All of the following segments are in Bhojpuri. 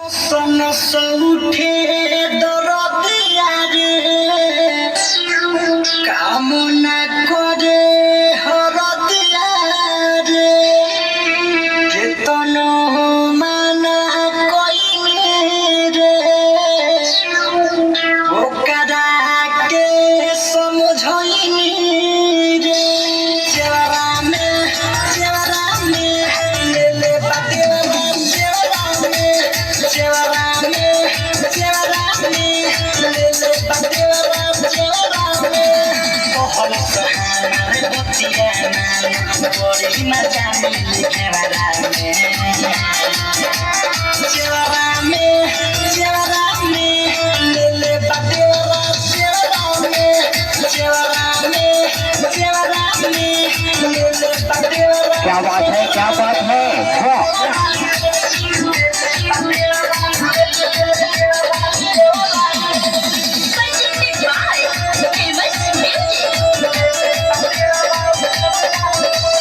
সমস্যা উঠে দরদিয়া রে কামনা করে হরদিয়া রে চেতন মানা কইনি রে ওকারাকে সমঝইনি রে চেওয়ারা মে লেলে বাতেওয়ালা চেওয়ারা মে লেলে বাতেওয়ালা চেওয়ারা মে कहल सहार बतिया बड़ी मजा मिली घेवरा में लेले बातेवाला चेवरा में लेले बातेवाला। क्या बात है, क्या बात है।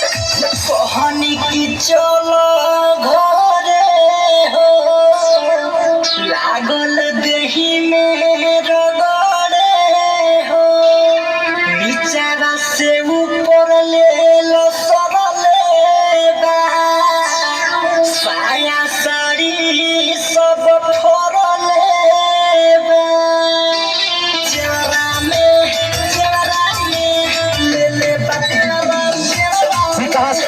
कहनी की चलो घरे हो लागल देही में रगड़े हो नीचारा से ऊपर ले लो सरले बा साया साड़ी सब फरले बा चेवरा में लेले बातेवाला विकास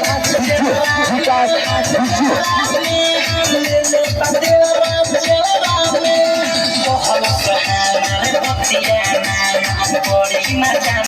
लेले बातेवाला चेवरा में कहल सहार बतिया बड़ी मजा